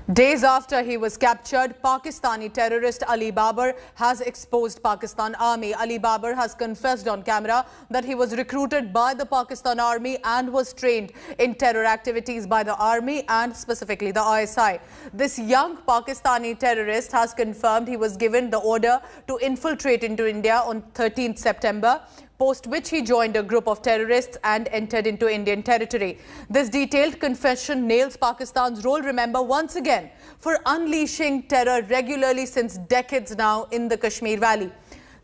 Days after he was captured, Pakistani terrorist Ali Babar has exposed Pakistan Army. Ali Babar has confessed on camera that he was recruited by the Pakistan Army and was trained in terror activities by the Army and specifically the ISI. This young Pakistani terrorist has confirmed he was given the order to infiltrate into India on 13th September. Post which he joined a group of terrorists and entered into Indian territory. This detailed confession nails Pakistan's role, remember, once again, for unleashing terror regularly since decades now in the Kashmir Valley.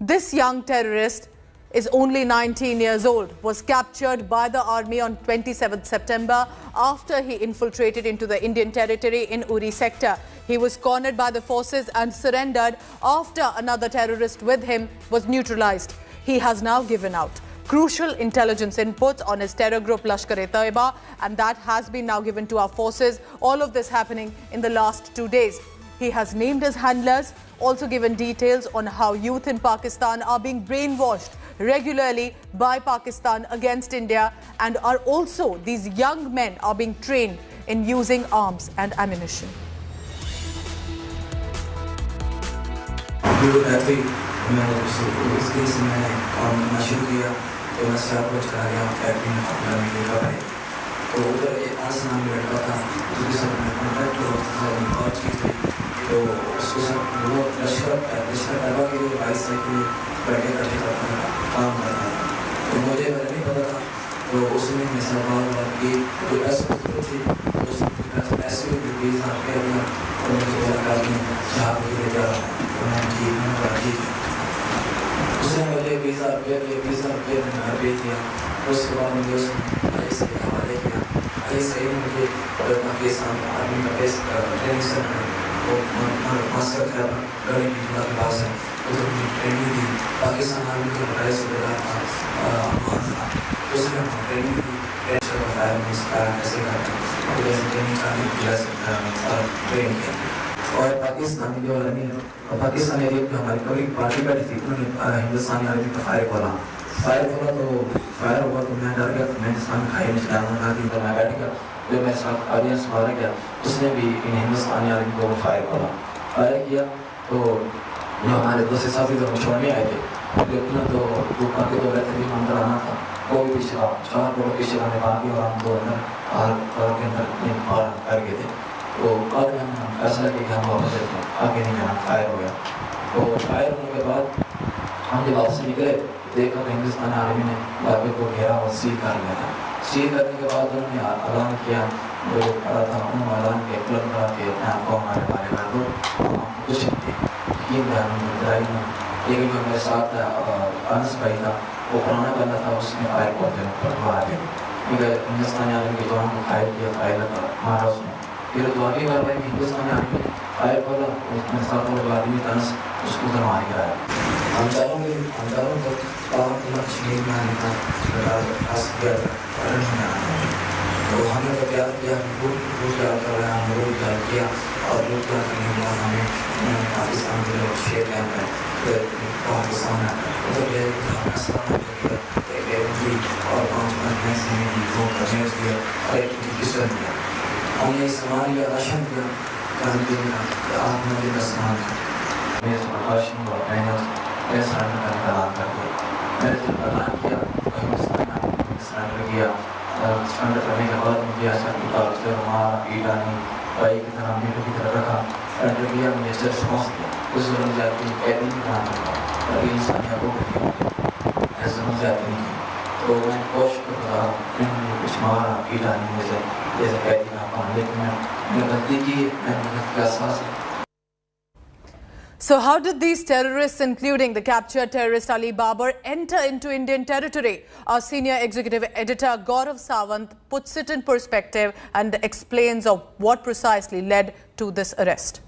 This young terrorist is only 19 years old, was captured by the army on 27th September after he infiltrated into the Indian territory in Uri sector. He was cornered by the forces and surrendered after another terrorist with him was neutralized. He has now given out crucial intelligence inputs on his terror group Lashkar-e-Toiba, and that has been now given to our forces. All of this happening in the last 2 days. He has named his handlers, also given details on how youth in Pakistan are being brainwashed regularly by Pakistan against India, and are also, these young men are being trained in using arms and ammunition. میں نے اس دن سے میں نے کام کرنا شروع کیا تو میں 7 بجے چلا گیا فیکٹری میں اپنا میٹنگ کا ہے تو ادھر ایک آس نام لڑکا تھا جو کہ سب میں کانٹیکٹ ہوا بات کی تھی تو اس کو سب وہ لشکر-e-Toiba کے لیے 22 سال کے لیے بیٹھے کرتے کرتا کام کرتا تھا تو مجھے اگر نہیں پتا تھا تو اس میں میرے ساتھ بات ہوا کہ کوئی ایسے تھی اس نے ایسے بھی 20 ہزار روپیہ دیا اور مجھے لڑکا میں جہاں پہ لے جا ٹھیک اس نے مجھے 20 ہزار روپیہ دیا 20 ہزار روپیہ میں گھر بھیج دیا اس کے بعد مجھے اس نے ISI کے حوالے کیا ISI نے مجھے پاکستان آرمی کا بیس ٹریننگ سینٹر وہ ماسٹر خیبر گڑی بجلا کے پاس ہے ادھر مجھے ٹریننگ دی پاکستان آرمی کے بڑائی سے بڑا تھا امان تھا اس نے ٹریننگ دی ٹینشن کا فائر میں سکھایا کیسے کرتا ہے ٹریننگ کا بھی کیا سکتا ہے ٹریننگ کیا اور پاکستانی جو آرمی ہے پاکستانی ایریا میں ہماری کبھی پارٹی بیٹھی تھی انہوں نے ہندوستانی آرمی کا فائر کھولا تو فائر ہوا تو میں ڈر گیا تو میں ہندوستان کھائی میں چلانا نہ دی تو میں بیٹھ گیا جو میرے ساتھ آڈینس مارا گیا اس نے بھی ان ہندوستانی آرمی کو فائر کھولا فائر کیا تو جو ہمارے دوسرے ساتھی تو چھوڑنے آئے تھے لیکن تو اوپر کے 2 رہتے بھی اندر آنا تھا وہ بھی پیچھے 4 لوگ پیچھے آنے باقی اور ہم 2 اندر کے اندر پار کر گئے تھے تو بعد میں ہم فیصلہ کیا کہ ہم واپس جاتے ہیں آگے نہیں جانا فائر ہو گیا تو فائر ہونے کے بعد ہم جب واپس نکلے دیکھا تو ہندوستانی آرمی نے علاقے کو گھیرا اور سیل کر لیا تھا سیل کرنے کے بعد انہوں نے اعلان کیا جو پڑا تھا انہوں نے اعلان کیا کلب کرا کے اپنے آپ کو ہمارے بارے کر دو ہم کچھ نہیں تھے یقین بیان میں لڑائی میں لیکن جو میرے ساتھ انس بھائی تھا وہ پرانا بندہ تھا اس نے فائر کو پڑھوا دیا کیونکہ ہندوستانی آرمی کے جوان کو فائر کیا فائر مارا اس نے پھر دعوی کر رہے ہیں کہ ہندوستانی آرمی نے فائر کھولا اس میں ساتھ وہ آدمی تنس اس کو ادھر مار گیا ہے ہم چاروں کو کشمیر میں آنے کا خاص کیا تھا تو ہم نے تو پیار کیا روز پیار کر رہے ہیں ہم روز پیار کیا اور روز پیار کرنے کے بعد ہمیں پاکستان کے لوگ شیر کیمپ ہے پھر پاکستان ہے ادھر گئے ہم اسلام کیا ایک ایونٹری اور 5 گھنٹے سے میری دو کمیز دیا اور ایک کسن دیا ہم نے سامان لیا راشن دیا کھانے پینے کا 8 مہینے کا سامان تھا میرے سے پرکاشن ہوا میں نے میرے سرنڈر کرنے کا اعلان کر دیا میں نے جب اعلان کیا ہندوستان نے سرنڈر کیا سرنڈر کرنے کے بعد مجھے ایسا ٹوٹا اس نے ہمارا ایڈانی بھائی کی طرح میٹر کی طرح رکھا سرنڈر کیا مجھے سے رسپانس دیا اس وقت مجھے اپنی قیدی نہیں بنا سکتا ابھی انسانیہ کو کر ایسا مجھے اپنی نہیں تو میں کوشش کرتا رہا میں نے مجھے کچھ مارا ایڈانی میں سے جیسے قیدی نہ پانا لیکن میں نے غلطی کی میں نے غلطی کا احساس ہے. So how did these terrorists, including the captured terrorist Ali Babar, enter into Indian territory? Our senior executive editor Gaurav Sawant puts it in perspective and explains of what precisely led to this arrest.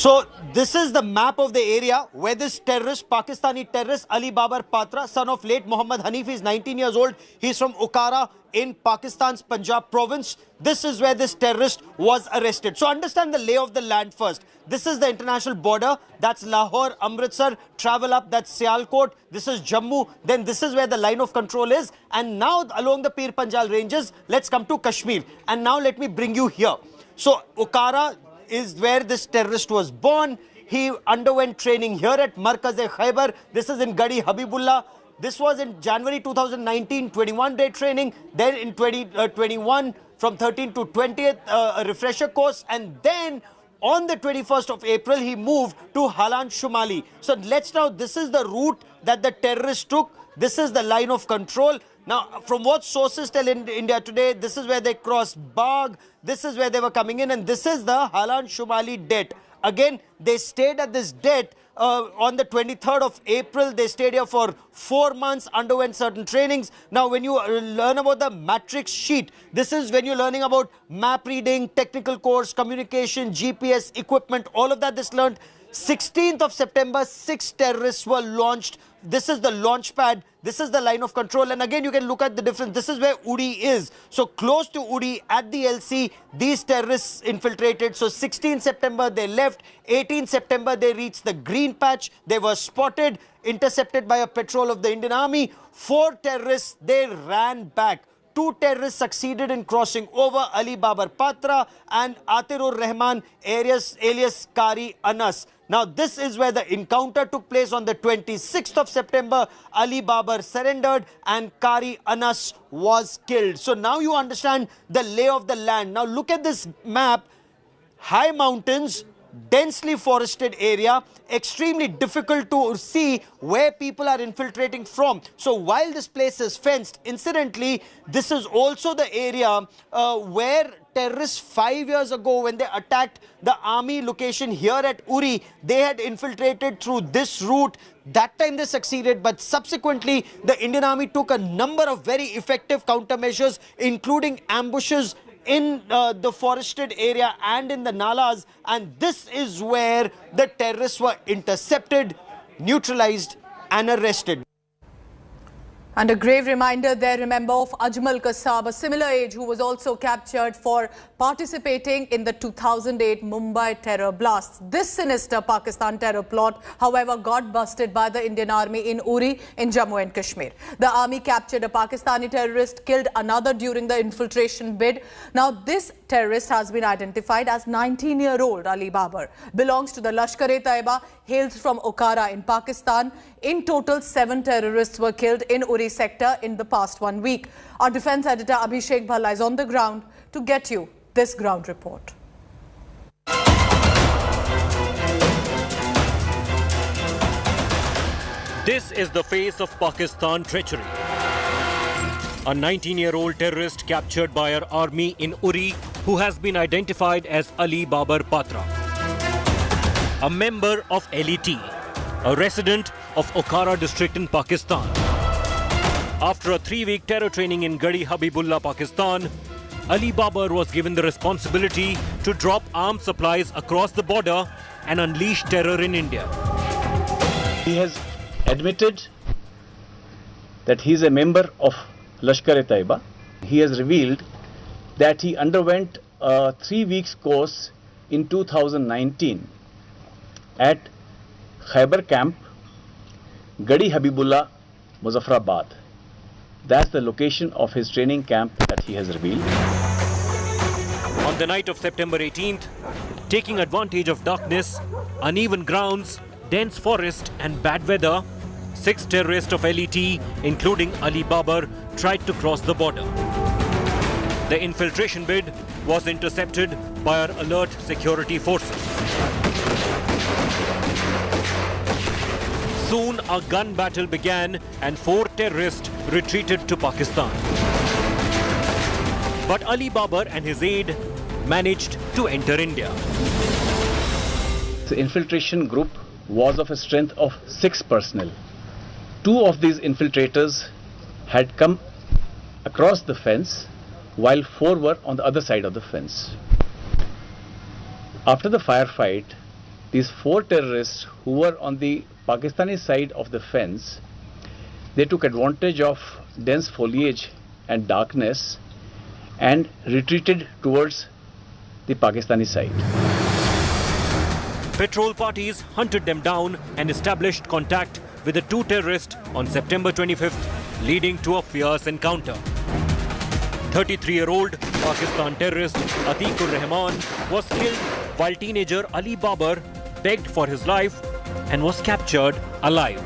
So this is the map of the area where this terrorist, Pakistani terrorist Ali Babar Patra, son of late Muhammad Hanif, is 19 years old. He's from Okara in Pakistan's Punjab province. This is where this terrorist was arrested. So understand the lay of the land first. This is the international border. That's Lahore, Amritsar. Travel up, that's Sialkot. This is Jammu. Then this is where the line of control is. And now along the Pir Panjal ranges, let's come to Kashmir. And now let me bring you here. So Okara is where this terrorist was born. He underwent training here at Markaz-e-Khaibar. This is in Gadi Habibullah. This was in January 2019, 21-day training. Then in 2021, from 13th to 20th, a refresher course. And then on the 21st of April, he moved to Halan Shumali. So this is the route that the terrorists took. This is the line of control. Now, from what sources tell in India Today, this is where they crossed Bagh. This is where they were coming in. And this is the Halan Shumali det. Again, they stayed at this det on the 23rd of April. They stayed here for 4 months, underwent certain trainings. Now, when you learn about the matrix sheet, this is when you're learning about map reading, technical course, communication, GPS, equipment, all of that is learned. 16th of September, 6 terrorists were launched. This is the launch pad. This is the line of control. And again, you can look at the difference. This is where Uri is. So close to Uri at the LC, these terrorists infiltrated. So 16th September, they left. 18th September, they reached the green patch. They were spotted, intercepted by a patrol of the Indian Army. 4 terrorists, they ran back. 2 terrorists succeeded in crossing over, Ali Babar Patra and Atirur Rahman, alias Kari Anas. Now, this is where the encounter took place on the 26th of September. Ali Babar surrendered and Kari Anas was killed. So now you understand the lay of the land. Now look at this map. High mountains, densely forested area, extremely difficult to see where people are infiltrating from. So while this place is fenced, incidentally, this is also the area where terrorists 5 years ago, when they attacked the army location here at Uri, they had infiltrated through this route. That time they succeeded, but subsequently the Indian Army took a number of very effective countermeasures, including ambushes in the forested area and in the nalas, and this is where the terrorists were intercepted, neutralized and arrested. And a grave reminder there, remember, of Ajmal Kassab, a similar age, who was also captured for participating in the 2008 Mumbai terror blasts. This sinister Pakistan terror plot, however, got busted by the Indian Army in Uri in Jammu and Kashmir. The army captured a Pakistani terrorist, killed another during the infiltration bid. Now, this terrorist has been identified as 19-year-old Ali Babar, belongs to the Lashkar-e-Toiba, hails from Okara in Pakistan. In total, 7 terrorists were killed in Uri sector in the past 1 week. Our defense editor Abhishek Bhalla is on the ground to get you this ground report. This is the face of Pakistan treachery. A 19-year-old terrorist captured by our army in Uri, who has been identified as Ali Babar Patra, a member of LET, a resident of Okara district in Pakistan. After a 3-week terror training in Gadi Habibullah, Pakistan, Ali Babar was given the responsibility to drop arms supplies across the border and unleash terror in India. He has admitted that he is a member of Lashkar-e-Toiba. He has revealed that he underwent a 3-week course in 2019 at Khaibar camp, Gadi Habibullah, Muzaffarabad. That's the location of his training camp that he has revealed. On the night of September 18th, taking advantage of darkness, uneven grounds, dense forest and bad weather, 6 terrorists of LET, including Ali Babar, tried to cross the border. The infiltration bid was intercepted by our alert security forces. Soon a gun battle began and 4 terrorists retreated to Pakistan. But Ali Babar and his aide managed to enter India. The infiltration group was of a strength of 6 personnel. 2 of these infiltrators had come across the fence, while 4 were on the other side of the fence. After the firefight, these 4 terrorists who were on the Pakistani side of the fence, they took advantage of dense foliage and darkness and retreated towards the Pakistani side. Patrol parties hunted them down and established contact with the 2 terrorists on September 25th, leading to a fierce encounter. 33-year-old Pakistan terrorist Atiq-ur-Rahman was killed while teenager Ali Babar begged for his life and was captured alive.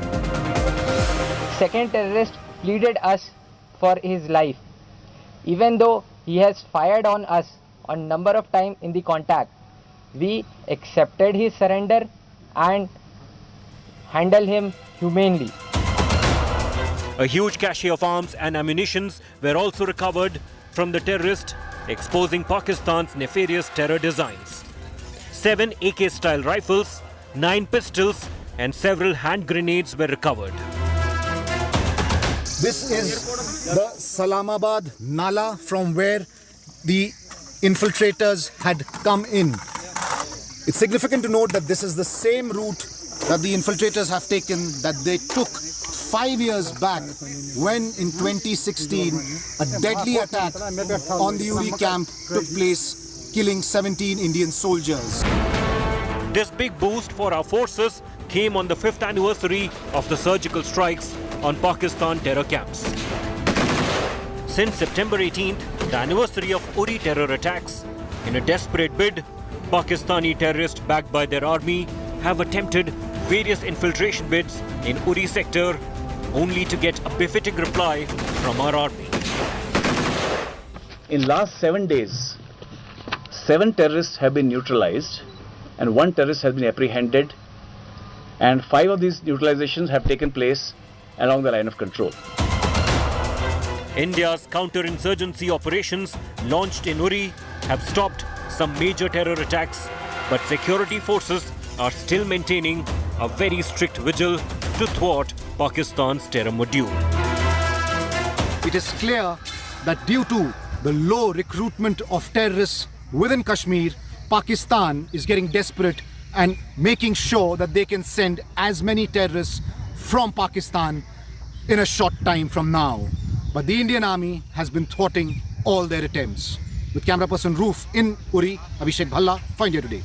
Second terrorist pleaded us for his life. Even though he has fired on us on number of times in the contact, we accepted his surrender and handled him humanely. A huge cache of arms and ammunitions were also recovered from the terrorist, exposing Pakistan's nefarious terror designs. 7 AK-style rifles, 9 pistols and several hand grenades were recovered. This is the Islamabad Nala from where the infiltrators had come in. It's significant to note that this is the same route that the infiltrators have taken that they took 5 years back when in 2016 a deadly attack on the Uri camp took place, killing 17 Indian soldiers. This big boost for our forces came on the 5th anniversary of the surgical strikes on Pakistan terror camps. Since September 18th, the anniversary of Uri terror attacks, in a desperate bid, Pakistani terrorists backed by their army have attempted various infiltration bids in Uri sector only to get a befitting reply from our army. In last 7 days, 7 terrorists have been neutralized and 1 terrorist has been apprehended, and 5 of these neutralizations have taken place along the line of control. India's counter-insurgency operations launched in Uri have stopped some major terror attacks, but security forces are still maintaining a very strict vigil to thwart Pakistan's terror module. It is clear that due to the low recruitment of terrorists within Kashmir, Pakistan is getting desperate and making sure that they can send as many terrorists from Pakistan in a short time from now. But the Indian Army has been thwarting all their attempts. With camera person Roof in Uri, Abhishek Bhalla, Find India Today.